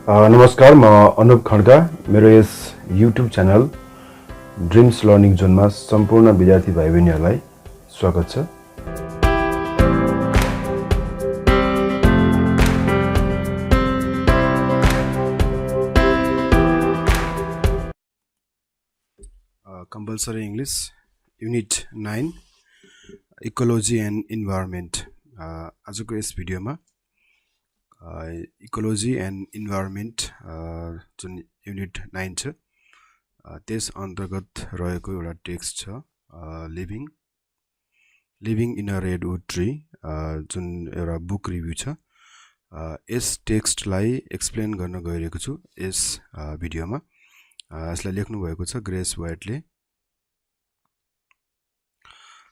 नमस्कार, म अनुप खड्का। मेरो यस युट्युब च्यानल ड्रिम्स लर्निङ जोनमा सम्पूर्ण विद्यार्थी भाइ बहिनीहरूलाई स्वागत छ। Compulsory English unit 9 ecology and environment. आजको यस भिडियोमा इकोलोजी एन्ड इन्भाइरोमेन्ट जुन युनिट 9 छ त्यस अन्तर्गत रहेको एउटा टेक्स्ट छ living in a redwood tree, जुन एउटा बुक रिभ्यू छ। यस टेक्स्टलाई एक्सप्लेन गर्न गइरहेको छु यस भिडियोमा। यसलाई लेख्नु भएको छ ग्रेस वाइटले।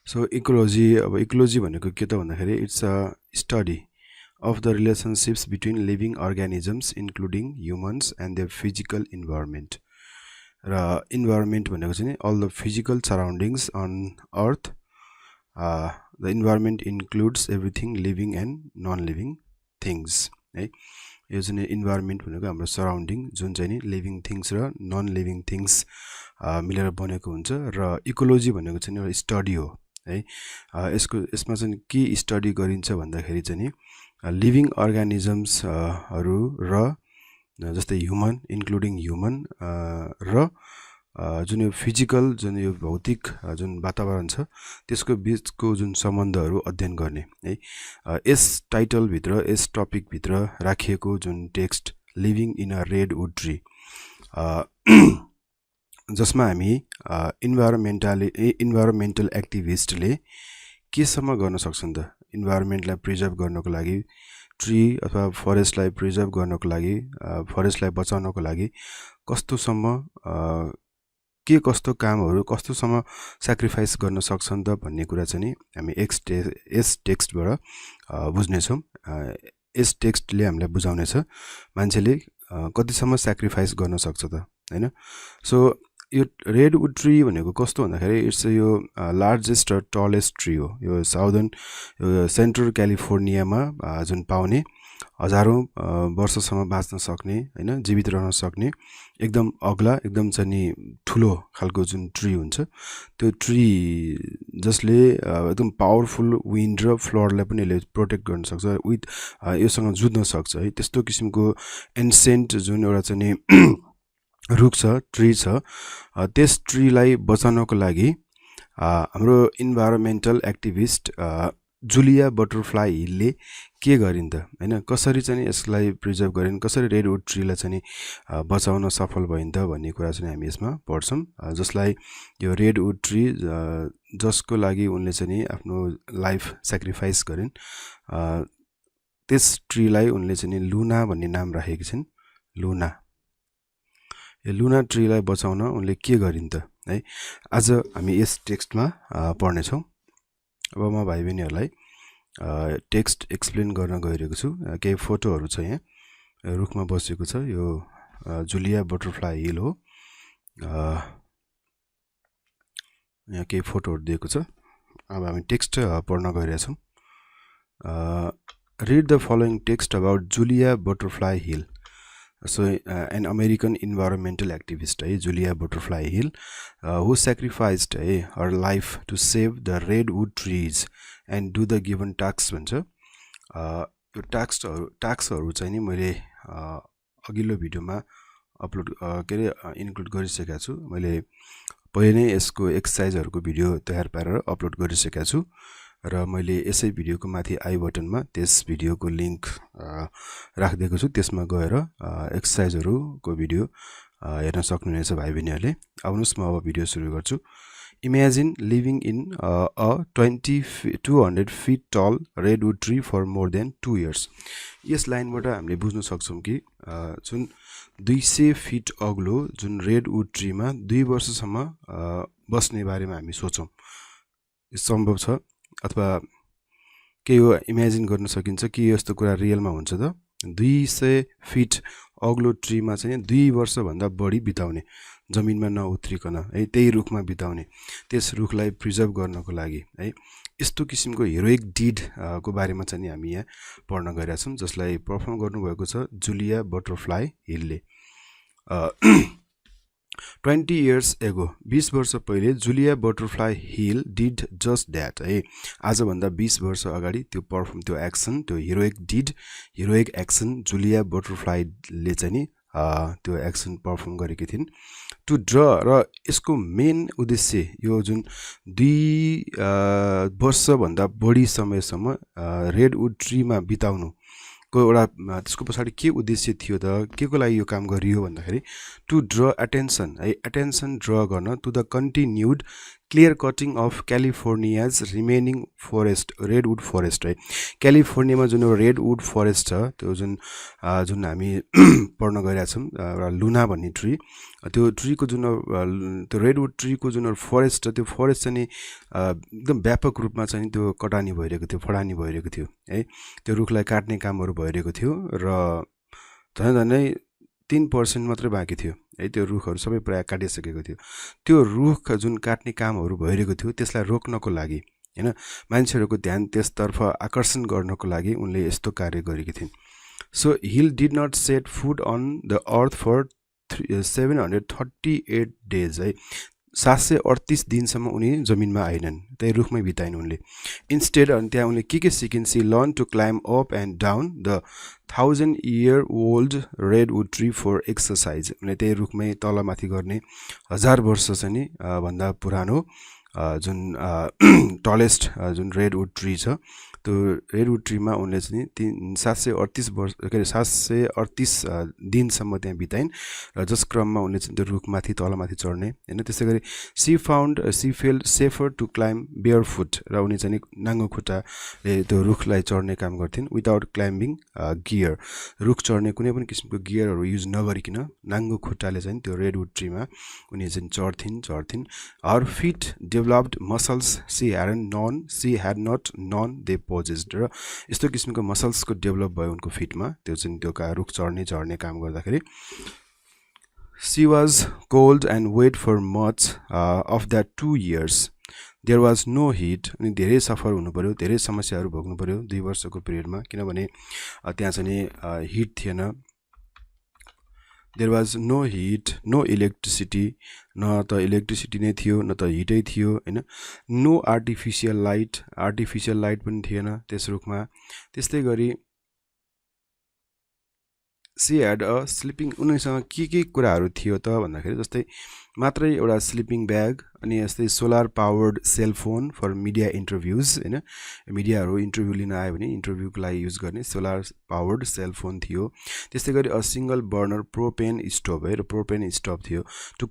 सो इकोलोजी भनेको के त भन्दाखेरि it's a study of the relationships between living organisms including humans and their physical environment. र environment भनेको चाहिँ all the physical surroundings on earth. The environment includes everything living and non-living things. है, यो चाहिँ environment भनेको हाम्रो surrounding जुन चाहिँ नि living things र non-living things मिलेर बनेको हुन्छ। र इकोलोजी भनेको चाहिँ एउटा स्टडी हो है। यसमा चाहिँ के स्टडी गरिन्छ भन्दाखेरि चाहिँ नि लिभिङ अर्गानिजम्स हरु र जस्तै ह्युमन इन्क्लुडिङ ह्युमन र जुन यो फिजिकल जुन यो भौतिक जुन वातावरण छ त्यसको बीचको जुन सम्बन्धहरु अध्ययन गर्ने है। यस टाइटल भित्र यस टपिक भित्र राखिएको जुन text living in a redwood tree, जसमा हामी इन्भाइरोमेन्टल एक्टिभिस्टले केसम्म गर्न सक्छन् त इन्भाइरोमेन्टलाई प्रिजर्भ गर्नको लागि, ट्री अथवा फरेस्टलाई प्रिजर्भ गर्नको लागि, फरेस्टलाई बचाउनको लागि कस्तोसम्म के कस्तो कामहरु कस्तोसम्म स्याक्रिफाइस गर्न सक्छन् त भन्ने कुरा चाहिँ हामी यस टेक्स्टबाट बुझ्ने छौं। यस टेक्स्टले हामीलाई बुझाउने छ मान्छेले कतिसम्म स्याक्रिफाइस गर्न सक्छ त हैन। सो यो रेडवुड ट्री भनेको कस्तो भन्दाखेरि इट्स यो लार्जेस्ट र टलेस्ट ट्री हो। यो साउदर्न सेन्ट्रल क्यालिफोर्नियामा जुन पाउने हजारौं वर्षसम्म बाँच्न सक्ने हैन, जीवित रहन सक्ने एकदम अग्ला एकदम चाहिँ नि ठुलो खालको जुन ट्री हुन्छ, त्यो ट्री जसले एकदम पावरफुल विन्ड र फ्लडलाई पनि यसले प्रोटेक्ट गर्न सक्छ, विथ योसँग जुझ्न सक्छ है। त्यस्तो किसिमको एन्सेन्ट जुन एउटा चाहिँ नि रुख छ, ट्री छ, त्यस ट्रीलाई बचाउनको लागि हाम्रो इन्भाइरोमेन्टल एक्टिभिस्ट जुलिया बटरफ्लाई हिलले के गरिन् त हैन, कसरी चाहिँ यसलाई प्रिजर्भ गरिन्, कसरी रेडवुड ट्रीलाई चाहिँ बचाउन सफल भइन् त भन्ने कुरा चाहिँ हामी यसमा पढ्छौं। जसलाई यो रेडवुड ट्री जसको लागि उनले चाहिँ आफ्नो लाइफ स्याक्रिफाइस गरिन्, त्यस ट्रीलाई उनले चाहिँ लुना भन्ने नाम राखेकी छिन्। लुना, यो लुना ट्रीलाई बचाउन उनले के गरिन् त है, आज हामी यस टेक्स्टमा पढ्ने छौं। अब म भाइ बहिनीहरुलाई टेक्स्ट एक्सप्लेन गर्न गइरहेको छु। केही फोटोहरु छ, यहाँ रुखमा बसेको छ, यो जुलिया बटरफ्लाई हिल हो। यहाँ केही फोटोहरु दिएको छ। अब हामी टेक्स्ट पढ्न गइरहेका छौं। Read the following text about Julia Butterfly Hill. So an American environmental activist, Julia Butterfly Hill, who sacrificed her life to save the redwood trees and do the given tasks भन्छ। यो टास्कहरु चाहिँ नि मैले अघिल्लो भिडियोमा अपलोड इन्क्लुड गरिसकेका छु। मैले पहिले नै यसको एक्सरसाइजहरुको भिडियो तयार पारेर अपलोड गरिसकेका छु र मैले यसै भिडियोको माथि आई बटनमा त्यस भिडियोको लिंक राखिदिएको छु। त्यसमा गएर एक्सरसाइजहरुको भिडियो हेर्न सक्नुहुनेछ भाइ बहिनीहरुले। आउनुस् म अब भिडियो सुरु गर्छु। Imagine living in a 200 feet tall redwood tree for more than 2 years. यस लाइनबाट हामीले बुझ्न सक्छौं कि जुन 200 फिट अग्लो जुन रेडवुड ट्रीमा 2 वर्षसम्म बस्ने बारेमा हामी सोचौं। यो सम्भव छ अथवा के यो इमेजिन गर्न सकिन्छ कि यस्तो कुरा रियलमा हुन्छ त। 200 फिट अग्लो ट्रीमा चाहिँ 2 वर्ष भन्दा बढी बिताउने जमिनमा नउत्रिकन है त्यही रुखमा बिताउने त्यस रुखलाई प्रिजर्भ गर्नको लागि है यस्तो किसिमको हिरोइक डिड को बारेमा चाहिँ हामी यहाँ पढ्न गएका छौं जसलाई परफर्म गर्नुभएको छ जुलिया बटरफ्लाई हिलले 20 years ago 20 वर्ष पहिले जुलिया butterfly hill did just that है आजभन्दा 20 वर्ष अगाडि त्यो परफर्म त्यो एक्सन त्यो हिरोइक एक्सन जुलिया बटरफ्लाईले चाहिँ नि त्यो एक्सन परफर्म गरेकी थिइन् टु ड्र र यसको मेन उद्देश्य यो जुन 2 वर्षभन्दा बढी समयसम्म रेडवुड ट्रीमा बिताउनु को एउटा त्यसको पछाडी के उद्देश्य थियो त केको लागि यो काम गरियो भन्दाखेरि टु ड्र अटेन्सन ड्र गर्न to the continued clear cutting of California's remaining forest redwood forest है क्यालिफोर्नियामा जुन रेडवुड फरेस्ट छ त्यो जुन हामी पढ्न गइरहेका छौं एउटा लुना भन्ने ट्री त्यो ट्रीको जुन त्यो रेडवुड ट्रीको जुन फरेस्ट छ त्यो फरेस्ट चाहिँ एकदम व्यापक रूपमा चाहिँ त्यो कटानी भइरहेको थियो फडानी भइरहेको थियो है त्यो रुखलाई काट्ने कामहरु भइरहेको थियो र झनै 3% मात्रै बाँकी थियो है त्यो रुखहरु सबै प्राय काटिसकेको थियो त्यो रुख जुन काट्ने कामहरु भइरहेको थियो त्यसलाई रोक्नको लागि हैन मान्छेहरुको ध्यान त्यसतर्फ आकर्षण गर्नको लागि उनले यस्तो कार्य गरेकी थिइन् so Hill did not set foot on the earth for 738 days है 738 दिनसम्म उनी जमिनमा आइनन् त्यही रुखमै बिताइन् उनले इन्स्टेड अनि त्यहाँ उनले के सिकिन् she learn to climb up and down the 1000-year-old redwood tree for exercise उनले त्यही रुखमै तलमाथि गर्ने 1000 वर्ष चाहिँ भन्दा पुरानो जुन टलेस्ट जुन रेडवुड ट्री छ त्यो रेडवुड ट्रीमा उनले चाहिँ 738 वर्ष के 738 दिनसम्म त्यहाँ बिताइन् र जस क्रममा उनले चाहिँ त्यो रुखमाथि तलमाथि चढ्ने हैन त्यसैगरी she felt safer to climb barefoot र उनी चाहिँ नाङ्गो खुट्टाले त्यो रुखलाई चढ्ने काम गर्थिन् विदाउट क्लाइम्बिङ गियर रुख चढ्ने कुनै पनि किसिमको गियरहरु युज नगरिकिन नाङ्गो खुट्टाले चाहिँ त्यो रेडवुड ट्रीमा उनी चाहिँ चढ्थिन् her fit developed muscles she had not known they possessed र यस्तो किसिमको मसल्सको डेभलप भयो उनको फिटमा त्यो चाहिँ त्यो रुख चढ्ने काम गर्दाखेरि she was cold and wet for much of that 2 years there was no heat अनि धेरै सफर हुनु पर्यो धेरै समस्याहरु भोग्नु पर्यो 2 वर्षको पिरियडमा किनभने त्यहाँ चाहिँ हिट थिएन there was no heat no electricity न त इलेक्ट्रिसिटी नै थियो न त हिटै थियो हैन no artificial light पनि थिएन त्यस रुखमा त्यस्तै गरी she had a sleeping उनीसँग के कुराहरु थियो त भन्दाखेरि जस्तै मात्रै एउटा स्लिपिङ ब्याग अनि यस्तै solar powered cell phone for media interviews हैन मिडियाहरु इन्टरभ्यु लिन आयो भने इन्टरभ्युको लागि युज गर्ने सोलर पावर्ड सेल फोन थियो त्यस्तै गरी a single burner propane stove है र प्रोपेन स्टोभ थियो to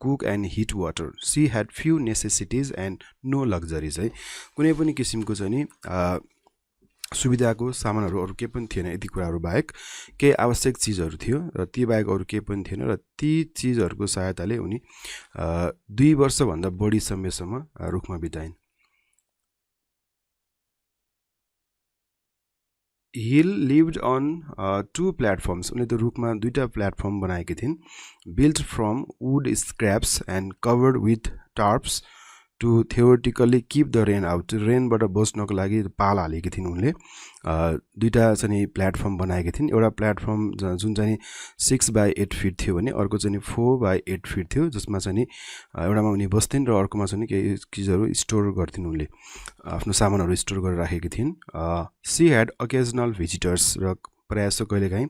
cook and heat water she had few necessities and no luxuries है कुनै पनि किसिमको चाहिँ नि सुविधाको सामानहरु अरु के पनि थिएन यति कुराहरु बाहेक के आवश्यक चीजहरु थियो र ती बाहेक अरु के पनि थिएन र ती चीजहरुको सहायताले उनी 2 वर्ष भन्दा बढी समयसम्म रुखमा बिताइन् Hill lived on 2 platforms उनले त्यो रुखमा दुईटा प्लेटफर्म बनाएकी थिइन् built from wood scraps and covered with tarps to theoretically keep the rain out rain बाट बस्नको लागि पाल हालेकी थिइन् उनले दुईटा चाहिँ प्लेटफर्म बनाएकी थिइन् एउटा प्लेटफर्म जुन चाहिँ 6/8 फिट थियो भने अर्को चाहिँ 4/8 फिट थियो जसमा चाहिँ एउटामा उनी बस्थिन् र अर्कोमा चाहिँ केही चीजहरु स्टोर गर्थिन् उनले आफ्नो सामानहरु स्टोर गरेर राखेकी थिइन् सी ह्याड ओकेजनल भिजिटर्स र प्रायः कहिलेकाहीँ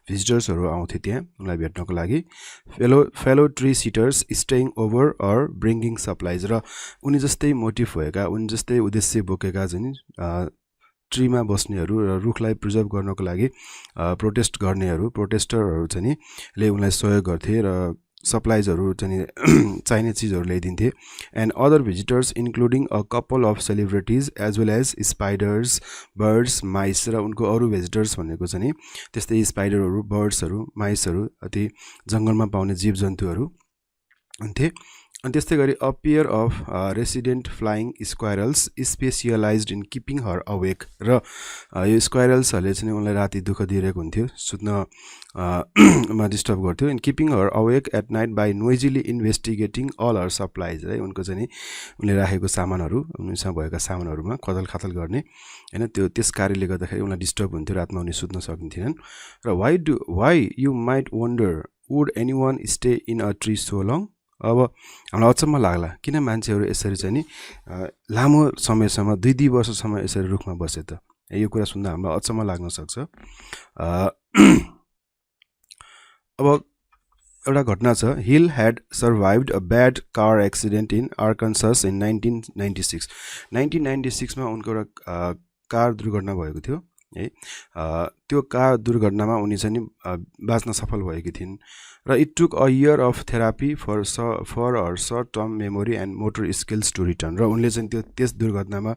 भिजिटर्सहरु आउँथे त्यहाँ उनलाई भेट्नको लागि fellow tree sitters staying over or bringing supplies र उनी जस्तै मोटिभ भएका उनी जस्तै उद्देश्य बोकेका चाहिँ ट्रीमा बस्नेहरु र रुखलाई प्रिजर्भ गर्नको लागि प्रोटेस्टरहरु चाहिँ ले उनलाई सहयोग गर्थे र सप्लाइजहरु चाहिँ चाहिने चीजहरु ल्याइदिन्थे and other visitors including a couple of celebrities as well as spiders birds mice र उनको अरु भिजिटर्स भनेको चाहिँ त्यस्तै स्पाइडरहरु बर्ड्सहरु माइसहरु अति जंगलमा पाउने जीवजन्तुहरु हुन्थे अनि त्यस्तै गरी a pair of resident flying squirrels specialized in keeping her awake र यो स्क्वायरल्सहरूले चाहिँ उनलाई राति दुःख दिइरहेको हुन्थ्यो, सुत्न मा डिस्टर्ब गर्थ्यो। In keeping her awake at night by noisily investigating all her supplies है, उनको चाहिँ उनले राखेको सामानहरू, उनीसँग भएका सामानहरूमा खतल खातल गर्ने होइन, त्यो त्यस कार्यले गर्दाखेरि उनलाई डिस्टर्ब हुन्थ्यो, रातमा उनी सुत्न सकिन्थेनन्। र why you might wonder would anyone stay in a tree so long. अब हामीलाई अचम्म लाग्ला किन मान्छेहरू यसरी चाहिँ नि लामो समयसम्म 2 वर्षसम्म यसरी रुखमा बसे त। यो कुरा सुन्दा हामीलाई अचम्म लाग्न सक्छ। अब एउटा घटना छ, Hill had survived a bad car accident in Arkansas in 1996। 1996मा उनको एउटा कार दुर्घटना भएको थियो है। त्यो कार दुर्घटनामा उनी चाहिँ बाँच्न सफल भएकी थिइन् र it took a year of therapy for her short term memory and motor skills to return. र उनले चाहिँ त्यस दुर्घटनामा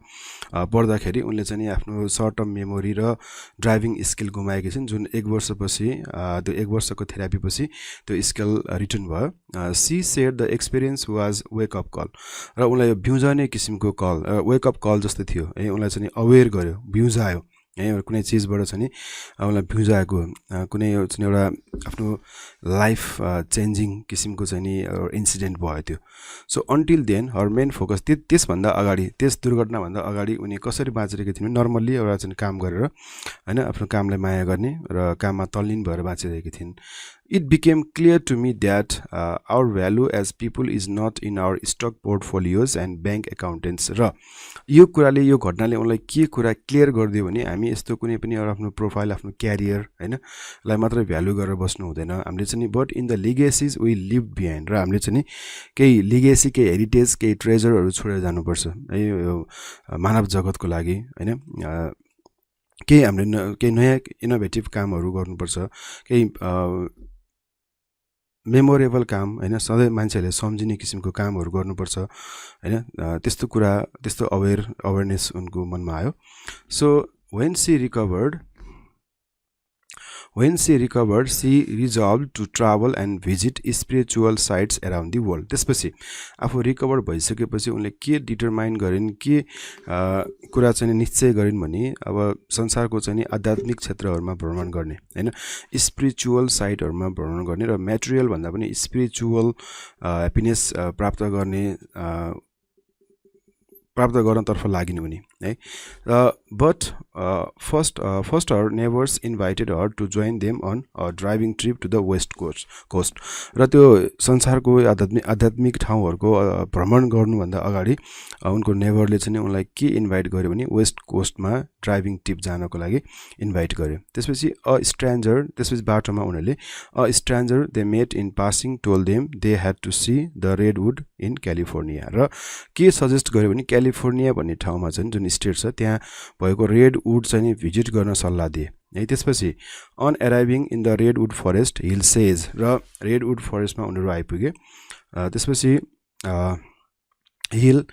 पर्दाखेरि उनले चाहिँ आफ्नो सर्ट टर्म मेमोरी र ड्राइभिङ स्किल गुमाएकी छिन्, जुन 1 वर्षपछि त्यो 1 वर्षको थेरापीपछि त्यो स्किल रिटर्न भयो। She said the experience was wake up call. र उनलाई यो भ्युजाउने किसिमको कल, वेक अप कल जस्तो थियो है, उनलाई चाहिँ अवेर गर्यो, भ्युजायो है, कुनै चिजबाट चाहिँ उनलाई भ्युजाएको, कुनै चाहिँ एउटा आफ्नो लाइफ चेन्जिङ किसिमको चाहिँ नि इन्सिडेन्ट भयो त्यो। सो अन्टिल देन हर मेन फोकस, त्यसभन्दा अगाडि, त्यस दुर्घटनाभन्दा अगाडि उनी कसरी बाँचिरहेकी थिइन्, नर्मल्ली एउटा चाहिँ काम गरेर होइन, आफ्नो कामलाई माया गर्ने र काममा तल्लीन भएर बाँचिरहेकी थिइन्। It became clear to me that our value as people is not in our stock portfolios and bank accountants। र यो कुराले, यो घटनाले उनलाई के कुरा क्लियर गरिदियो भने हामी यस्तो कुनै पनि आफ्नो प्रोफाइल, आफ्नो क्यारियर होइन लाई मात्रै भ्यालु गरेर बस्नु हुँदैन, हामीले चाहिँ but in the legacies we leave behind. र हामीले चाहिँ केही लिगेसी, केही हेरिटेज, केही ट्रेजरहरू छोडेर जानुपर्छ है यो मानव जगतको लागि होइन। केही हामीले केही नयाँ इनोभेटिभ कामहरू गर्नुपर्छ, केही मेमोरेबल काम होइन, सधैँ मान्छेहरूले सम्झिने किसिमको कामहरू गर्नुपर्छ होइन। त्यस्तो कुरा, त्यस्तो अवेरनेस उनको मनमा आयो। So when she recovered she resolved to travel and visit spiritual sites around the world। त्यसपछि आफू रिकभर भइसकेपछि उनले के डिटरमाइन गरिन्, के कुरा चाहिँ निश्चय गरिन् भने अब संसारको चाहिँ आध्यात्मिक क्षेत्रहरूमा भ्रमण गर्ने होइन, स्पिरिचुअल साइटहरूमा भ्रमण गर्ने र मेटेरियल भन्दा पनि स्पिरिचुअल ह्याप्पिनेस प्राप्त गर्नतर्फ लागिन् उनी है। But first her neighbours invited her to join them on a driving trip to the west coast. र त्यो संसारको आध्यात्मिक ठाउँहरूको भ्रमण गर्नुभन्दा अगाडि उनको नेबरले चाहिँ उनलाई के इन्भाइट गर्यो भने वेस्ट कोस्टमा ड्राइभिङ ट्रिप जानको लागि इन्भाइट गर्यो। त्यसपछि त्यसपछि बाटोमा उनीहरूले a stranger they met in passing told them they had to see the redwood in California. र के सजेस्ट गर्यो भने क्यालिफोर्निया भन्ने ठाउँमा चाहिँ जुन स्टेट छ त्यहाँ भएको रेडवुड चाहिँ भिजिट गर्न सल्लाह दिए है। त्यसपछि on arriving in the redwood forest Hill says, र रेडवुड फरेस्टमा उनीहरू आइपुगे। त्यसपछि Hill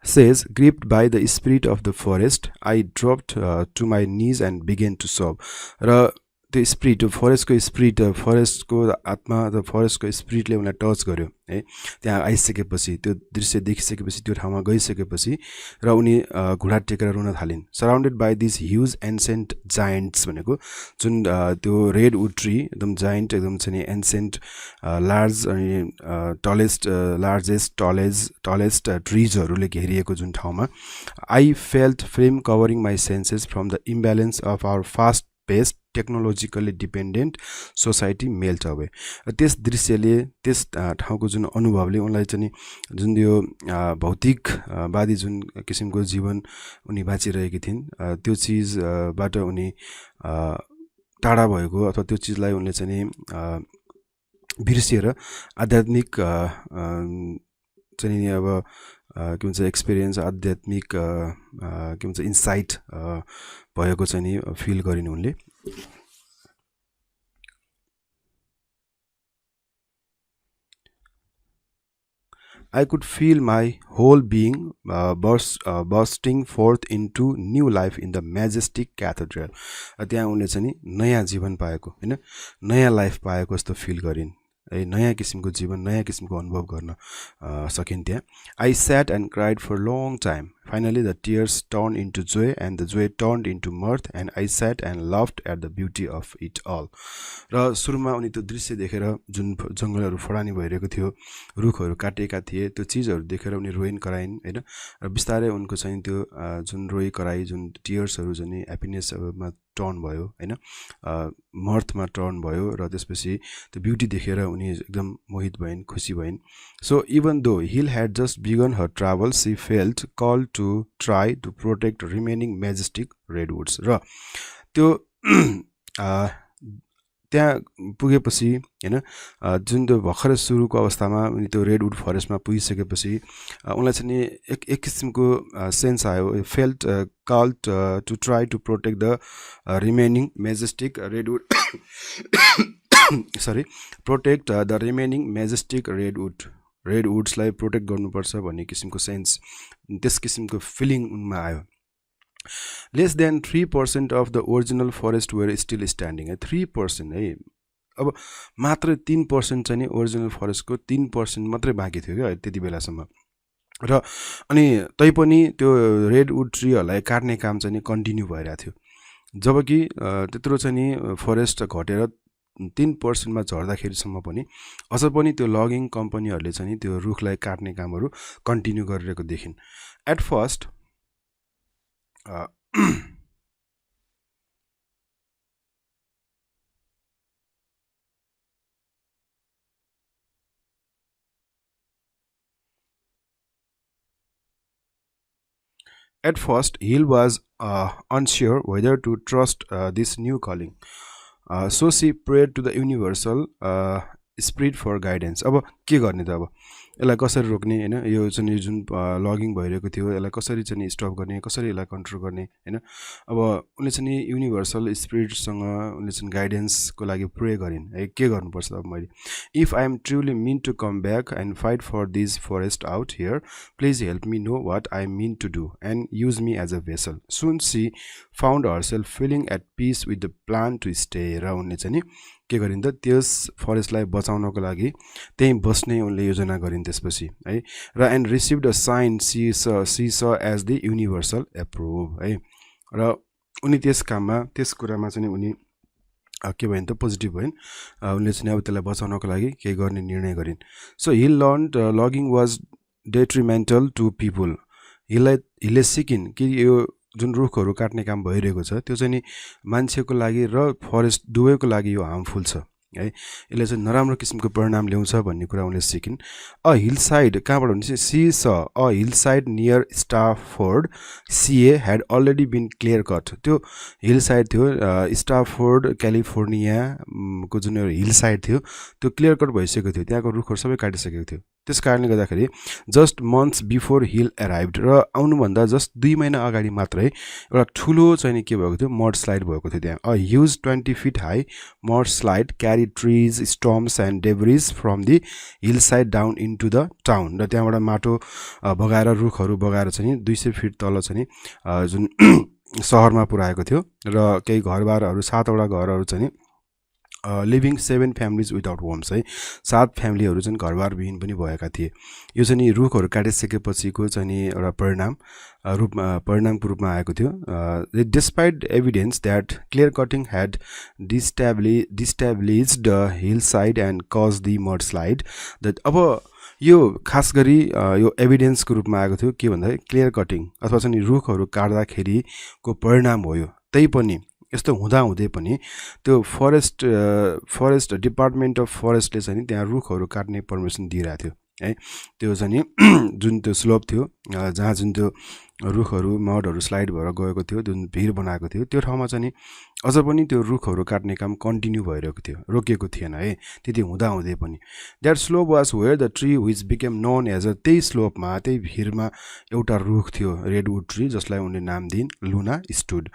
says, gripped by the spirit of the forest, I dropped to my knees and began to sob। र त्यो स्पिरिट, फरेस्टको स्पिरिट, फरेस्टको आत्मा, द फरेस्टको स्पिरिटले उनलाई टच गर्यो है। त्यहाँ आइसकेपछि, त्यो दृश्य देखिसकेपछि, त्यो ठाउँमा गइसकेपछि र उनी घुँडा टेकेर रुन थालिन्। Surrounded by this huge ancient giants भनेको जुन त्यो रेडवुड ट्री एकदम जायन्ट, एकदम चाहिँ एन्सेन्ट लार्ज अनि टलेस्ट ट्रिजहरूले घेरिएको जुन ठाउँमा, I felt flame covering my senses from the imbalance of our fast paced technologically dependent society melt away. त्यस दृश्यले, त्यस ठाउँको जुन अनुभवले उनलाई चाहिँ जुन यो भौतिकवादी जुन किसिमको जीवन उनी बाँचिरहेकी थिइन्, त्यो चिजबाट उनी टाढा भएको अथवा त्यो चिजलाई उनले चाहिँ बिर्सिएर आध्यात्मिक चाहिँ अब के भन्छ एक्सपिरियन्स, आध्यात्मिक के भन्छ इन्साइट भएको चाहिँ नि फिल गरिन् उनले। I could feel my whole being bursting forth into new life in the majestic cathedral। त्यहाँ उनले चाहिँ नयाँ जीवन पाएको होइन, नयाँ लाइफ पाएको जस्तो फिल गरिन् है नयाँ किसिमको जीवन नयाँ किसिमको अनुभव गर्न सकिन्थ्यो I sat and cried for a long time. Finally, the tears turned into joy, and the joy turned into mirth, and I sat and laughed at the beauty of it all. र सुरुमा उनी त्यो दृश्य देखेर जुन जङ्गलहरू फडानी भइरहेको थियो रुखहरू काटेका थिए त्यो चिजहरू देखेर उनी रोइन कराइन् हैन र बिस्तारै उनको चाहिँ त्यो जुन रोइ कराई जुन टियर्सहरू जुन ह्याप्पिनेसमा टर्न भयो हैन मर्थमा टर्न भयो र त्यसपछि त्यो ब्युटी देखेर उनी एकदम मोहित भइन् खुसी भइन् So even though Hill had just begun her travel, she felt called to try to protect remaining majestic redwoods. र त्यो त्यहाँ पुगेपछि हैन जुन त्यो भर्खरै सुरुको अवस्थामा उनी त्यो रेडवुड फरेस्टमा पुगिसकेपछि उनलाई चाहिँ एक किसिमको सेन्स आयो felt called to try to protect the remaining majestic redwood sorry protect the remaining majestic रेडवुड्सलाई प्रोटेक्ट गर्नुपर्छ भन्ने किसिमको सेन्स त्यस किसिमको फिलिङ उनमा आयो Less than 3% of the original forest were still standing. 3% है अब मात्र 3% चाहिँ ओरिजिनल फरेस्टको 3% मात्रै बाँकी थियो क्या त्यति बेलासम्म र अनि तैपनि त्यो रेडवुड ट्रीहरूलाई काट्ने काम चाहिँ कन्टिन्यू भइरहेको थियो जबकि त्यत्रो चाहिँ फरेस्ट घटेर 3% मा झर्दाखेरिसम्म पनि अझ पनि त्यो लगिङ कम्पनीहरूले चाहिँ त्यो रुखलाई काट्ने कामहरू कन्टिन्यू गरिरहेको देखिन् at first At first, Hill was unsure whether to trust this new calling. So she prayed to the universal spirit for guidance. अब के गर्ने त अब यसलाई कसरी रोक्ने हैन यो चाहिँ जुन लगिङ भइरहेको थियो यसलाई कसरी चाहिँ स्टप गर्ने कसरी यसलाई कन्ट्रोल गर्ने हैन अब उनले चाहिँ युनिभर्सल स्पिरिटसँग उनले चाहिँ गाइडेन्सको लागि प्रे गरिन् है के गर्नुपर्छ अब मैले if I am truly mean to come back and fight for this forest out here please help me know what I mean to do and use me as a vessel soon she found herself feeling at peace with the plan to stay र उनले चाहिँ के गरिन् त त्यस फरेस्टलाई बचाउनको लागि त्यही बस्ने उनले योजना गरिन् त्यसपछि है र and received a sign she saw as the universal approve है र उनी त्यस काममा त्यस कुरामा चाहिँ उनी के भइन् त पोजिटिभ भइन् उनले चाहिँ अब त्यसलाई बचाउनको लागि केही गर्ने निर्णय गरिन् so Hill learned logging was detrimental to people हिलले सिकिन् कि यो जुन रुखहरू काट्ने काम भइरहेको छ त्यो चाहिँ मान्छेको लागि र फरेस्ट दुवैको लागि यो हार्मफुल छ है यसले चाहिँ नराम्रो किसिमको परिणाम ल्याउँछ भन्ने कुरा उनले सिकिन् अ हिल साइड कहाँबाट हुन्छ she saw a hill side near Stafford CA had already been clear cut त्यो हिल साइड थियो स्टाफोर्ड क्यालिफोर्निया को जुन हिल साइड थियो त्यो क्लियर कट भइसकेको थियो त्यहाँको रुखहरू सबै काटिसकेको थियो त्यस कारणले गर्दाखेरि जस्ट मन्थ्स बिफोर हिल एराइभ्ड र आउनुभन्दा जस्ट 2 महिना अगाडि मात्रै एउटा ठुलो चाहिँ के भएको थियो मड स्लाइड भएको थियो त्यहाँ a huge 20 feet high mud slide carry trees stumps and debris from the hill side down into the town र त्यहाँबाट माटो बगाएर रुखहरू बगाएर चाहिँ 200 फिट तल चाहिँ जुन सहरमा पुर्याएको थियो र केही घरबारहरू 7वटा घरहरू चाहिँ लिभिङ 7 फ्यामिलीज विदाउट होम्स है 7 फ्यामिलीहरू चाहिँ घरबारविहीन पनि भएका थिए यो चाहिँ रुखहरू काटिसकेपछिको चाहिँ एउटा परिणामको रूपमा आएको थियो despite evidence that clear cutting had destabilized hill side and cause the mud slide that अब यो खास गरी यो एभिडेन्सको रूपमा आएको थियो के भन्दा क्लियर कटिङ अथवा चाहिँ रुखहरू काट्दाखेरिको परिणाम हो यो त्यही पनि यस्तो हुँदै पनि त्यो फरेस्ट डिपार्टमेन्ट अफ फरेस्टले चाहिँ त्यहाँ रुखहरू काट्ने पर्मिसन दिइरहेको थियो है त्यो चाहिँ जुन त्यो स्लोप थियो जहाँ जुन त्यो रुखहरू मडहरू स्लाइड भएर गएको थियो जुन भिर बनाएको थियो त्यो ठाउँमा चाहिँ अझ पनि त्यो रुखहरू काट्ने काम कन्टिन्यू भइरहेको थियो रोकेको थिएन है त्यति हुँदै पनि that slope was where the tree which became known as a त्यही स्लोपमा त्यही भिरमा एउटा रुख थियो रेडवुड ट्री जसलाई उनले नाम दिइन् Luna stood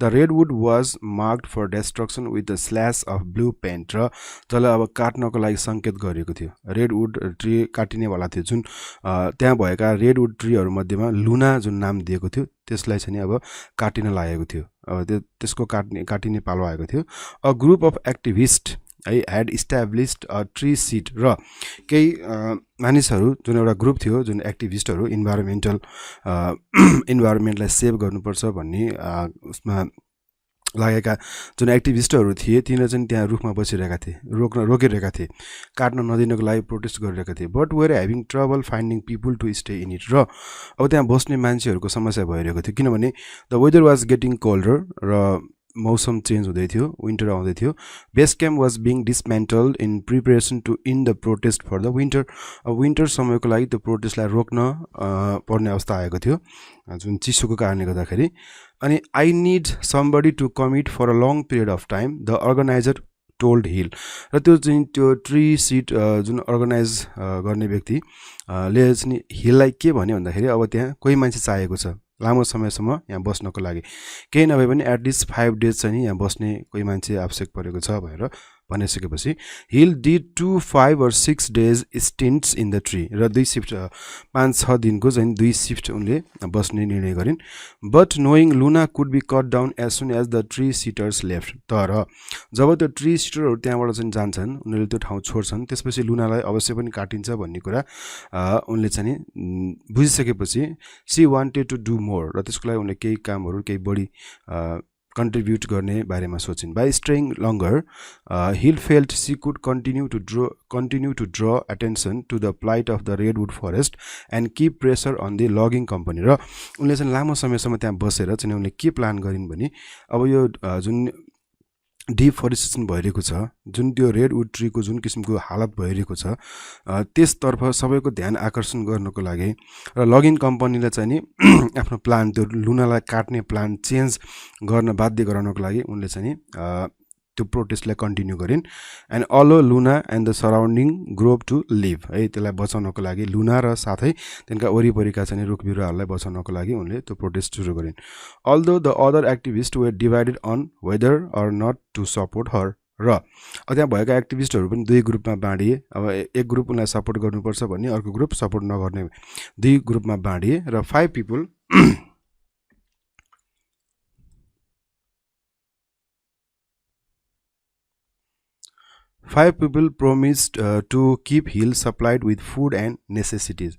the redwood was marked for destruction with the slash of blue paint र जसलाई अब काट्नको लागि सङ्केत गरिएको थियो रेडवुड ट्री काटिनेवाला थियो जुन त्यहाँ भएका रेडवुड ट्रीहरू मध्येमा लुना जुन नाम दिएको थियो त्यसलाई चाहिँ अब काटिन लागेको थियो अब त्यसको काटिने पालो आएको थियो अ ग्रुप अफ एक्टिभिस्ट है had established a tree sit र केही मानिसहरू जुन एउटा ग्रुप थियो जुन एक्टिभिस्टहरू इन्भाइरोमेन्टलाई सेभ गर्नुपर्छ भन्ने उसमा लागेका जुन एक्टिभिस्टहरू थिए तिनीहरू चाहिँ त्यहाँ रुखमा बसिरहेका थिए रोकिरहेका थिए काट्न नदिनको लागि प्रोटेस्ट गरिरहेका थिए but were having trouble finding people to stay in it र अब त्यहाँ बस्ने मान्छेहरूको समस्या भइरहेको थियो किनभने the weather was getting colder र मौसम चेन्ज हुँदै थियो विन्टर आउँदै थियो base camp was being dismantled in preparation to in the protest for the winter अब विन्टर समयको लागि त्यो प्रोटेस्टलाई रोक्न पर्ने अवस्था आएको थियो जुन चिसोको कारणले गर्दाखेरि अनि I need somebody to commit for a long period of time the organiser told Hill र त्यो चाहिँ त्यो ट्री सिट जुन अर्गनाइज गर्ने व्यक्तिले चाहिँ हिललाई के भन्यो भन्दाखेरि अब त्यहाँ कोही मान्छे चाहिएको छ लामो समयसम्म यहाँ बस्नको लागि केही नभए पनि एटलिस्ट 5 डेज चाहिँ यहाँ बस्ने कोही मान्छे आवश्यक परेको छ भनेर भनिसकेपछि Hill did 2, 5 or 6 days stints in the tree र 2 शिफ्ट 5-6 दिनको चाहिँ 2 शिफ्ट उनले बस्ने निर्णय गरिन् but knowing Luna could be cut down as soon as the tree sitters left तर जब त्यो ट्री सिटरहरू त्यहाँबाट चाहिँ जान्छन् उनीहरूले त्यो ठाउँ छोड्छन् त्यसपछि लुनालाई अवश्य पनि काटिन्छ भन्ने कुरा उनले चाहिँ बुझिसकेपछि she wanted to do more र त्यसको लागि उनले केही कामहरू केही बढी कन्ट्रिब्युट गर्ने बारेमा सोचिन् by staying longer Hill felt she could continue to draw attention to the plight of the redwood forest and keep pressure on the logging company र उनले चाहिँ लामो समयसम्म त्यहाँ बसेर चाहिँ उनले के प्लान गरिन् भने अब यो जुन डिफरेस्टेसन भइरहेको छ जुन त्यो रेडवुड ट्रीको जुन किसिमको हालत भइरहेको छ त्यसतर्फ सबैको ध्यान आकर्षण गर्नको लागि र लगिङ कम्पनीलाई चाहिँ नि आफ्नो प्लान त्यो लुनालाई काट्ने प्लान चेन्ज गर्न बाध्य गराउनको लागि उनले चाहिँ त्यो प्रोटेस्टलाई कन्टिन्यू गरिन् and allow Luna and the surrounding grove to live है त्यसलाई बचाउनको लागि लुना र साथै त्यहाँका वरिपरिका चाहिँ रुख बिरुवाहरूलाई बचाउनको लागि उनले त्यो प्रोटेस्ट सुरु गरिन् although the other activist were divided on whether or not to support her र त्यहाँ भएका एक्टिभिस्टहरू पनि 2 ग्रुपमा बाँडिए अब एक ग्रुप उनलाई सपोर्ट गर्नुपर्छ भन्ने अर्को ग्रुप सपोर्ट नगर्ने 2 ग्रुपमा बाँडिए र 5 people promised to keep hill supplied with food and necessities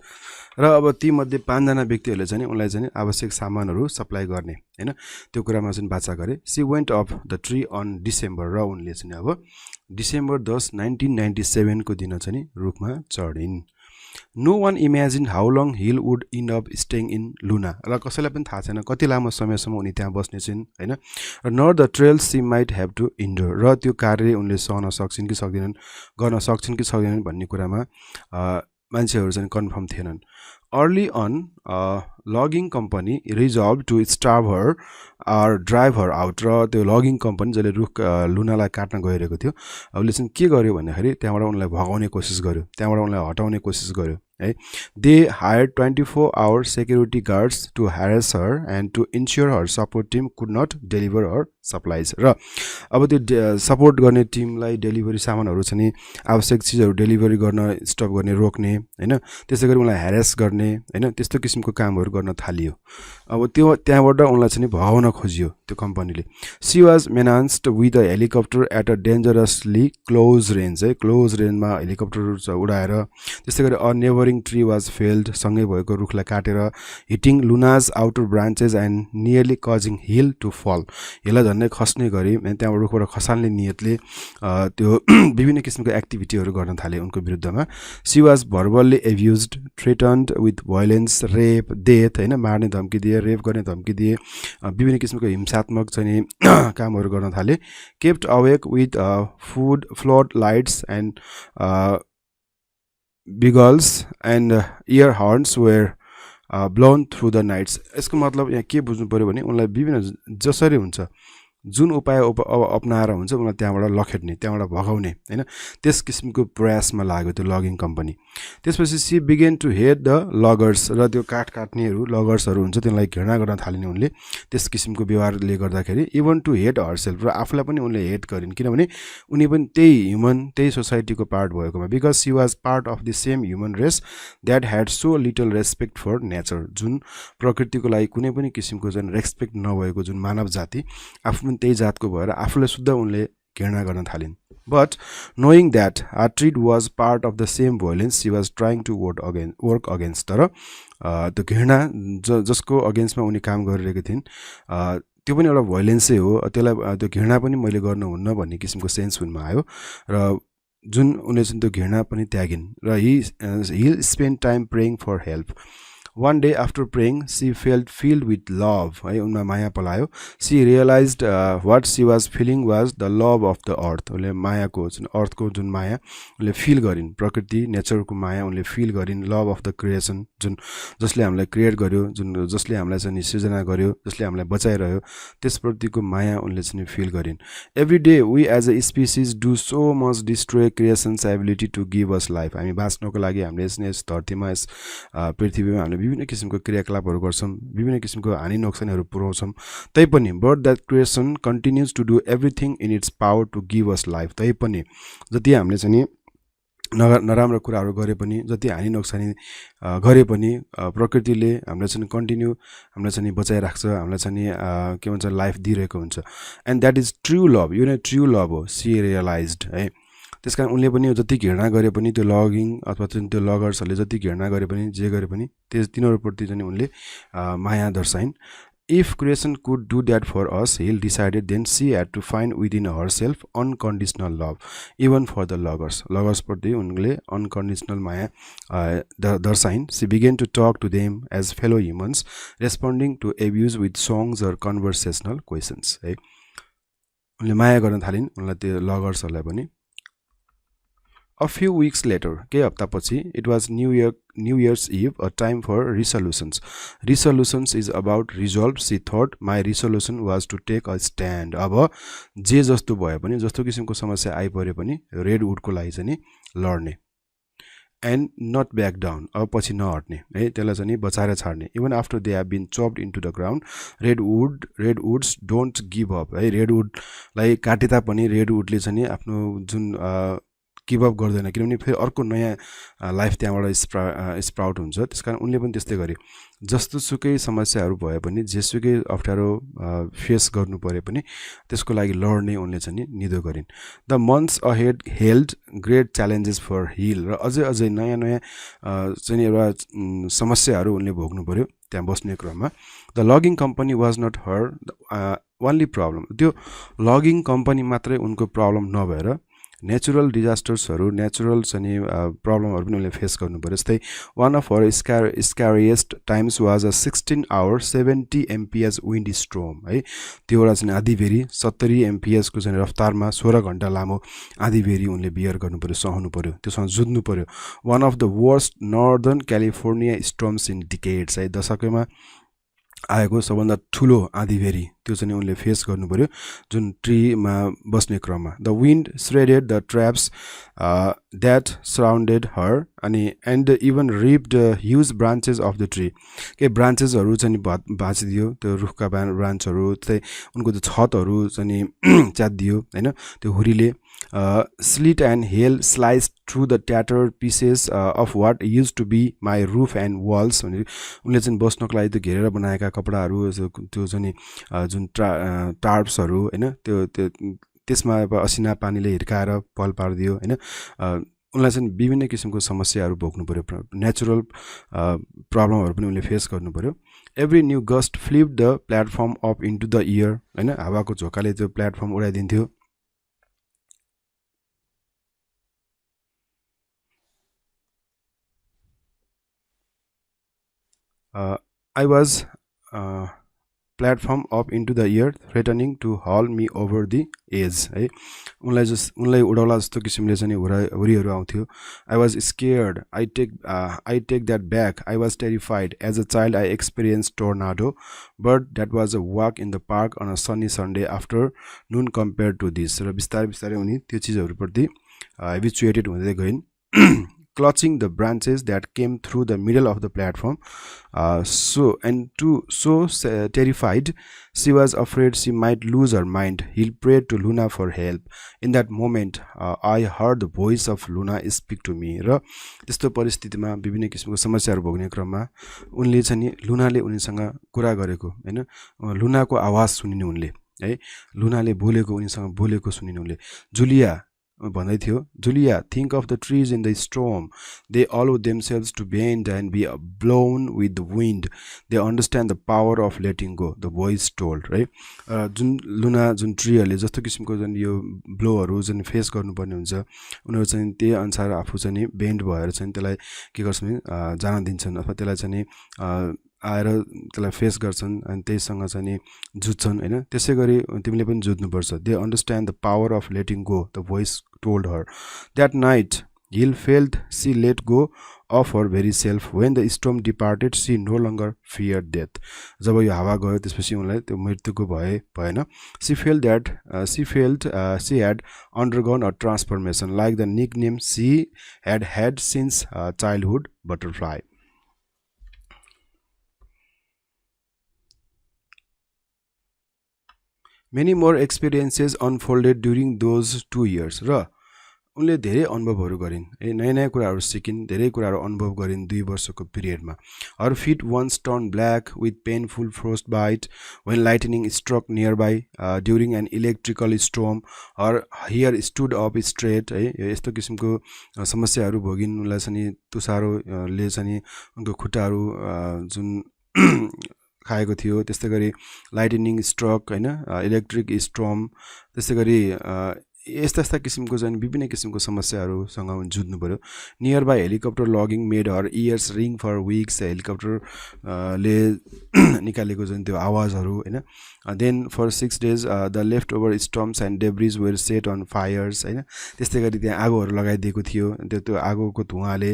र अब ती मध्ये 5 जना व्यक्तिहरूले चाहिँ उनलाई चाहिँ आवश्यक सामानहरू सप्लाई गर्ने हैन त्यो कुरामा चाहिँ बाचा गरे she went up the tree on December र उनले चाहिँ अब डिसेम्बर 10 1997 को दिन चाहिँ रुखमा चढिन् no one imagine how long Hill would end up staying in Luna र कसैलाई पनि थाहा छैन कति लामो समयसम्म उनी त्यहाँ बस्ने छिन् हैन र nor the trail she might have to endure र त्यो कार्य उनले सहन सक्छिन् कि सक्दैनन् गर्न सक्छिन् कि सक्दैनन् भन्ने कुरामा मान्छेहरू चाहिँ कन्फर्म थिएनन् early on logging company resolve to starve her or drive her out र त्यो लगिङ कम्पनी जसले रुख लुनालाई काट्न गइरहेको थियो उसले चाहिँ के गर्यो भन्दाखेरि त्यहाँबाट उनलाई भगाउने कोसिस गर्यो त्यहाँबाट उनलाई हटाउने कोसिस गर्यो है they hire 24 hour security guards to harass her and to ensure her support team could not deliver her supplies र अब त्यो सपोर्ट गर्ने टिमलाई डेलिभरी सामानहरू चाहिँ आवश्यक चिजहरू डेलिभरी गर्न स्टप गर्ने रोक्ने हैन त्यसै गरी उनलाई ह्यारेस गर्ने हैन त्यस्तो किसिमको कामहरू गर्न थालियो अब त्यो त्यहाँबाट उनलाई चाहिँ भगाउन खोजियो त्यो कम्पनीले she was menaced with a helicopter at a dangerously close range है क्लोज रेन्जमा हेलिकप्टर उडाएर त्यसै गरी a neighbouring tree was felled सँगै भएको रुखलाई काटेर hitting Luna's outer branches and nearly causing Hill to fall हिललाई झन्डै खस्ने गरी त्यहाँबाट रुखबाट खसाल्ने नियतले त्यो विभिन्न किसिमको एक्टिभिटीहरू गर्न थाले उनको विरुद्धमा she was verbally abused threatened with violence rape death हैन मार्ने धम्की दिए रेप गर्ने धम्की दिए विभिन्न किसिमको हिंसात्मक चाहिँ कामहरू गर्न थाले kept awake with food flood lights and bugles and air horns were blown through the nights यसको मतलब यहाँ के बुझ्नु पर्यो भने उनलाई विभिन्न जसरी हुन्छ जुन उपाय अपनाएर हुन्छ उनलाई त्यहाँबाट लखेट्ने त्यहाँबाट भगाउने हैन त्यस किसिमको प्रयासमा लाग्यो त्यो लगिङ कम्पनी त्यसपछि she began to hate the loggers र त्यो काठ काट्नेहरू लगर्सहरू हुन्छ त्यसलाई घृणा गर्न थालिने उनले त्यस किसिमको व्यवहारले गर्दाखेरि इभन टु हेट हरसेल्फ र आफूलाई पनि उनले हेट गरिन् किनभने उनी पनि त्यही ह्युमन त्यही सोसाइटीको पार्ट भएकोमा because she was part of the same human race that had so little respect for nature जुन प्रकृतिको लागि कुनै पनि किसिमको जुन रेस्पेक्ट नभएको जुन मानव जाति आफू त्यही जातको भएर आफूलाई शुद्ध उनले घृणा गर्न थालिन् But knowing that her treat was part of the same violence she was trying to work against, तर त्यो घृणा जसको अगेन्स्टमा उनी काम गरिरहेका थिइन् त्यो पनि एउटा भोइलेन्सै हो, त्यसलाई त्यो घृणा पनि मैले गर्नुहुन्न भन्ने किसिमको सेन्स उनमा आयो र जुन उनले चाहिँ त्यो घृणा पनि त्यागिन् र he spent time praying for help. One day after praying, she felt filled with love. है उनमा माया पलायो. She realized what she was feeling was the love of the earth. उनले मायाको जुन अर्थको जुन माया उनले फिल गरिन्, प्रकृति नेचरको माया उनले फिल गरिन्, लभ अफ द क्रिएसन जुन जसले हामीलाई क्रिएट गर्यो, जुन जसले हामीलाई चाहिँ सृजना गर्यो, जसले हामीलाई बचाइरह्यो, त्यसप्रतिको माया उनले चाहिँ फिल गरिन्. Every day we as a species do so much destroy creation's ability to give us life. हामी बाँच्नको लागि हामीले यस धरतीमा यस पृथ्वीमा हामीले विभिन्न किसिमको क्रियाकलापहरू गर्छौं, विभिन्न किसिमको हानि नोक्सानीहरू पुर्याउँछौं, तैपनि but that creation continues to do everything in its power to give us life. तैपनि जति हामीले चाहिँ नराम्रो कुराहरू गरे पनि, जति हानि नोक्सानी गरे पनि प्रकृतिले हामीलाई चाहिँ कन्टिन्यू हामीलाई चाहिँ बचाइराख्छ, हामीलाई चाहिँ के भन्छ लाइफ दिइरहेको हुन्छ. And that is true love. यो नै ट्रु लभ हो. सी रियलाइज्ड है. त्यसकारण उनले पनि जति घृणा गरे पनि, त्यो लगिङ अथवा त्यो लगर्सहरूले जति घृणा गरे पनि, जे गरे पनि तिनीहरूप्रति चाहिँ उनले माया दर्शाइन्. If creation could do that for us, he decided then she had to find within herself unconditional love, even for the loggers. Loggers प्रति उनले unconditional Maya दर्शाइन्. She began to talk to them as fellow humans, responding to abuse with songs or conversational questions. है उनले माया गर्न थालिन् उनलाई त्यो लगर्सहरूलाई पनि. A few weeks later, केही हप्तापछि, it was New Year's Eve, a time for resolutions. Resolutions is about resolve. She thought my resolution was to take a stand. अब जे जस्तो भए पनि, जस्तो किसिमको समस्या आइपरे पनि रेडवुडको लागि चाहिँ लड्ने. And not back down. अब पछि नहट्ने है, त्यसलाई चाहिँ बचाएर छाड्ने. Even after they have been chopped into the ground, redwoods don't give up. है रेडवुडलाई काटे तापनि रेडवुडले चाहिँ आफ्नो जुन गिभ अप गर्दैन, किनभने फेरि अर्को नयाँ लाइफ त्यहाँबाट स्प्राउट हुन्छ. त्यसकारण उनले पनि त्यस्तै गरे. जस्तो सुकै समस्याहरू भए पनि, जेसुकै अप्ठ्यारो फेस गर्नु परे पनि त्यसको लागि लड्ने उनले चाहिँ निधो गरिन्. The months ahead held great challenges for Hill. र अझै नयाँ चाहिँ एउटा समस्याहरू उनले भोग्नु पर्यो त्यहाँ बस्ने क्रममा. The logging company was not her only problem. त्यो लगिङ कम्पनी मात्रै उनको प्रब्लम नभएर नेचुरल डिजास्टर्सहरू, नेचुरल चाहिँ प्रब्लमहरू पनि उनले फेस गर्नु पर्यो. जस्तै one of her scariest times was a 16-hour 70 MPS wind storm. है त्यो एउटा चाहिँ आँधीबेहरी 70 MPS को चाहिँ रफ्तारमा 16 घण्टा लामो आँधीबेहरी उनले बियर गर्नु पर्यो, सहनु पर्यो, त्योसँग जुझ्नु पर्यो. One of the worst northern California storms in decades. है दशकमा आएको सबभन्दा ठुलो आँधीबेहरी त्यो चाहिँ उनले फेस गर्नु पर्यो जुन ट्रीमा बस्ने क्रममा. The wind shredded the traps that surrounded her and even ripped huge branches off the tree. केही ब्रान्चेसहरू चाहिँ भाँचिदियो, त्यो रुखका ब्रान्चहरू, त्यही उनको त्यो छतहरू चाहिँ च्यातिदियो होइन त्यो हुरीले. Sleet and hail sliced through the tattered pieces of what used to be my roof and walls. उनले चाहिँ बस्नको लागि त्यो घेरेर बनाएका कपडाहरू, त्यो चाहिँ जुन टार्प्सहरू होइन त्यो त्यसमा अब असिना पानीले हिर्काएर पल पारिदियो होइन. उनलाई चाहिँ विभिन्न किसिमको समस्याहरू भोग्नु पर्यो, नेचुरल प्रब्लमहरू पनि उनले फेस गर्नु पर्यो. Every new gust flip the platform up into the year. होइन हावाको झोकाले त्यो platform उडाइदिन्थ्यो. I was platform up into the air, threatening to haul me over the edge. है उनलाई उडाउला जस्तो किसिमले चाहिँ हुरीहरू आउँथ्यो. I was scared. I take that back. I was terrified. As a child, I experienced tornado, but that was a walk in the park on a sunny Sunday afternoon compared to this. र बिस्तारै उनी त्यो चिजहरूप्रति habituated हुँदै गइन्. Clutching the branches that came through the middle of the platform, so terrified she was afraid she might lose her mind. He prayed to Luna for help. In that moment, I heard the voice of Luna speak to me. र त्यस्तो परिस्थितिमा विभिन्न किसिमको समस्याहरू भोग्ने क्रममा उनले चाहिँ लुनाले उनीसँग कुरा गरेको हैन, लुनाको आवाज सुनिने उनले है, लुनाले बोलेको उनीसँग बोलेको सुनिने उनले. जुलिया भन्दै थियो, जुलिया, think of the trees in the storm. They allow themselves to bend and be blown with the wind. They understand the power of letting go, the voice told, right? जुन लुना जुन ट्रीहरूले जस्तो किसिमको जुन यो ब्लोहरू जुन फेस गर्नुपर्ने हुन्छ उनीहरू चाहिँ त्यही अनुसार आफू चाहिँ नि बेन्ड भएर चाहिँ त्यसलाई के गर्छन् भने जान दिन्छन् अथवा त्यसलाई चाहिँ नि आएर त्यसलाई फेस गर्छन् अनि त्यससँग चाहिँ नि जुझ्छन् हैन त्यसै गरी तिमीले पनि जुझ्नुपर्छ they understand the power of letting go the voice told her that night Hill felt she let go of her very self when the storm departed she no longer feared death जब यो हावा गयो त्यसपछि उनलाई त्यो मृत्युको भय भएन she felt she had undergone a transformation like the nickname she had had since childhood butterfly many more experiences unfolded during those 2 years र उनले धेरै अनुभवहरू गरिन् नयाँ नयाँ कुराहरू सिकिन् धेरै कुराहरू अनुभव गरिन् 2 वर्षको पिरियडमा her feet once turned black with painful frostbite when lightning struck nearby during an electrical storm her hair stood up straight है यस्तो किसिमको समस्याहरू भोगिन् उनलाई चाहिँ तुषारोले चाहिँ उनको खुट्टाहरू जुन खाएको थियो त्यस्तै गरी लाइटनिङ स्ट्रक हैन इलेक्ट्रिक स्टर्म त्यस्तै गरी यस्ता किसिमको चाहिँ विभिन्न किसिमको समस्याहरूसँग जुझ्नु पर्यो nearby helicopter logging made her ears ring for weeks helicopter ले निकालेको जुन त्यो आवाजहरू हैन then for 6 days the left over storms and debris were set on fires हैन त्यस्तै गरी त्यहाँ आगोहरू लगाइदिएको थियो त्यो आगोको धुवाले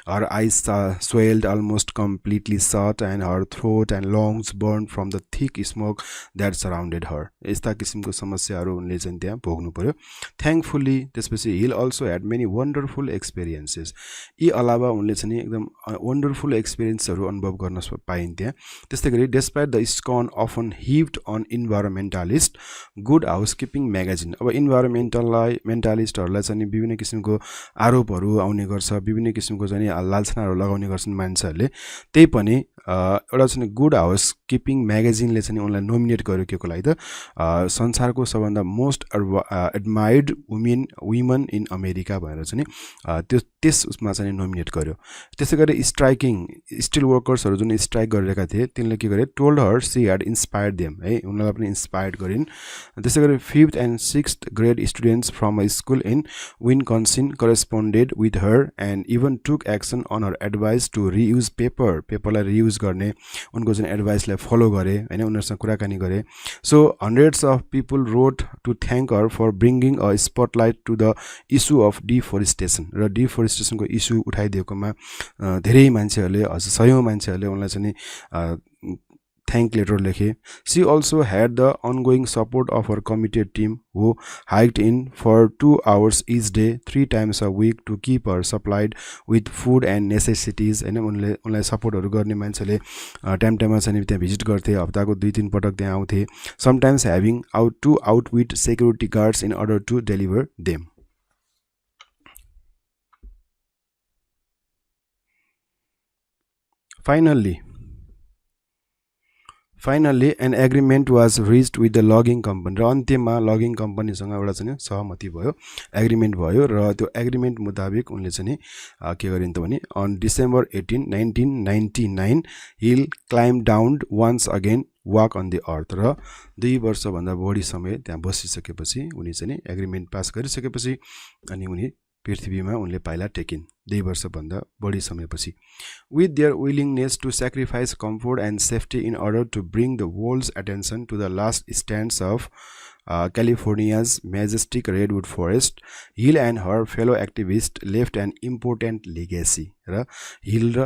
her eyes swelled almost completely shut and her throat and lungs burn from the thick smoke that surrounded her यस्ता किसिमको समस्याहरू उनले चाहिँ त्यहाँ भोग्नु पर्यो थ्याङ्कफुल्ली त्यसपछि hill also had many wonderful experiences यी अलावा उनले चाहिँ एकदम वन्डरफुल एक्सपिरियन्सहरू अनुभव गर्न पाइन् त्यहाँ त्यस्तै गरी despite the scorn often heaped on environmentalist Good Housekeeping magazine अब मेन्टालिस्टहरूलाई चाहिँ विभिन्न किसिमको आरोपहरू आउने गर्छ विभिन्न किसिमको चाहिँ लालसानाहरू लगाउने गर्छन् मान्छेहरूले त्यही पनि एउटा चाहिँ गुड हाउसकिपिङ म्यागजिनले चाहिँ उनलाई नोमिनेट गर्यो केको लागि त संसारको सबभन्दा most admired women in America भनेर चाहिँ त्यो त्यस उसमा चाहिँ नोमिनेट गर्यो त्यसै गरी स्ट्राइकिङ स्टिल वर्कर्सहरू जुन स्ट्राइक गरिरहेका थिए तिनले के गरे told her C had inspired them है उनीहरूलाई पनि इन्स्पायर्ड गरिन् त्यसै गरी 5th and 6th grade students from a school in Wisconsin corresponded with her and even took action on her advice to reuse पेपरलाई रियुज गर्ने उनको जुन एडभाइसलाई फलो गरे हैन उनीहरुसँग कुराकानी गरे so hundreds of people wrote to thank her for bringing a spotlight to the issue of deforestation र डिफोरेस्टेसनको इस्यु उठाइदिएकोमा धेरै मान्छेहरूले सयौं मान्छेहरूले उनलाई चाहिँ thank letter लेखे she also had the ongoing support of her committed team who hiked in for 2 hours each day 3 times a week to keep her supplied with food and necessities हैन उनलाई सपोर्टहरु गर्ने मान्छेले टाइम टाइममा चाहिँ त्यहाँ visit गर्थे हप्ताको 2-3 पटक त्यहाँ आउँथे sometimes having to outwit security guards in order to deliver them Finally, an agreement was reached with the logging company. र अन्त्यमा logging company सँग एउटा चाहिँ सहमति भयो, एग्रीमेन्ट भयो र त्यो एग्रीमेन्ट मुताबिक उनले चाहिँ के गरिन् त भने on December 18, 1999 he'll climb down once again walk on the earth र 2 वर्ष भन्दा बढी समय त्यहाँ बसिसकेपछि उनी चाहिँ एग्रीमेन्ट पास गरिसकेपछि अनि उनी पृथ्वीमा उनले पाइला टेकिन् 2 वर्ष भन्दा बढी समयपछि with their willingness to sacrifice comfort and safety in order to bring the world's attention to the last stands of California's majestic redwood forest Hill and her fellow activists left an important legacy र hill र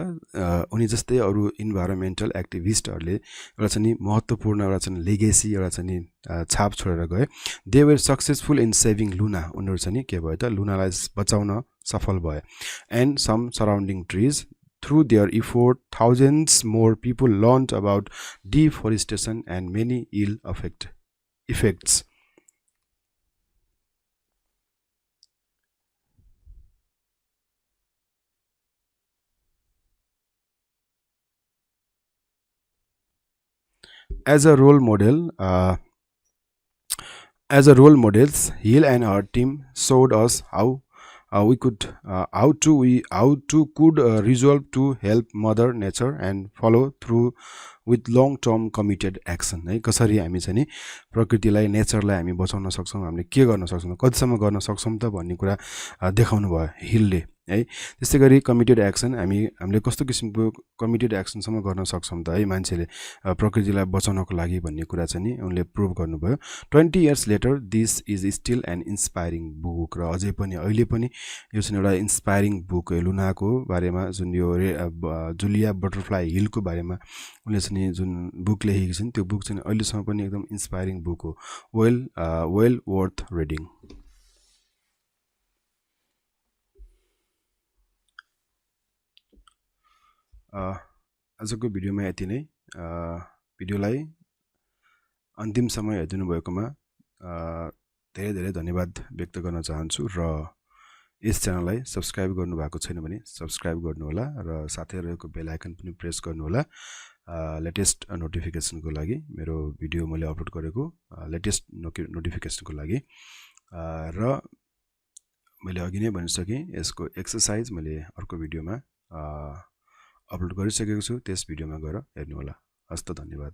उनी जस्तै अरु environmental एक्टिभिस्टहरुले एउटा चाहिँ महत्त्वपूर्ण एउटा चाहिँ लेगेसी एउटा चाहिँ छाप छोडेर गए they were successful in saving Luna उनीहरु चाहिँ के भयो त लुनालाई बचाउन सफल भए and some surrounding trees Through their effort, thousands more people learned about deforestation and many ill effects. As a role model, As a role models, Hill and her team showed us how how to could resolve to help Mother Nature and follow through with long term committed action है कसरी हामी चाहिँ नि प्रकृतिलाई नेचरलाई हामी बचाउन सक्छौं हामीले के गर्न सक्छौं कतिसम्म गर्न सक्छौं त भन्ने कुरा देखाउनु भयो हिलले है त्यसै गरी कमिटेड एक्सन हामीले कस्तो किसिमको कमिटेड एक्सन सम्म गर्न सक्छौं त है मान्छेले प्रकृतिलाई बचाउनको लागि भन्ने कुरा चाहिँ नि उनले प्रुभ गर्नुभयो 20 years later this is still an inspiring book र अझै पनि अहिले पनि यो चाहिँ एउटा इन्स्पायरिङ बुक हो लुनाको बारेमा जुन यो जुलिया बटरफ्लाई हिलको बारेमा उनले चाहिँ जुन बुक लेखेकी छिन् त्यो बुक चाहिँ अहिलेसम्म पनि एकदम इन्स्पायरिङ बुक हो वेल वर्थ रिडिङ आजको भिडियोमा यति नै भिडियोलाई अन्तिमसम्म हेरिदिनु भएकोमा धेरै धेरै धन्यवाद व्यक्त गर्न चाहन्छु र यस च्यानललाई सब्स्क्राइब गर्नुभएको छैन भने सब्स्क्राइब गर्नुहोला र साथै रहेको बेल आइकन पनि प्रेस गर्नुहोला लेटेस्ट नोटिफिकेसनको लागि मेरो भिडियो मैले अपलोड गरेको लेटेस्ट नोटिफिकेसनको लागि र मैले अघि नै भनिसकेँ यसको एक्सरसाइज मैले अर्को भिडियोमा अपलोड गरिसकेको छु त्यस भिडियोमा गएर हेर्नुहोला हस्त धन्यवाद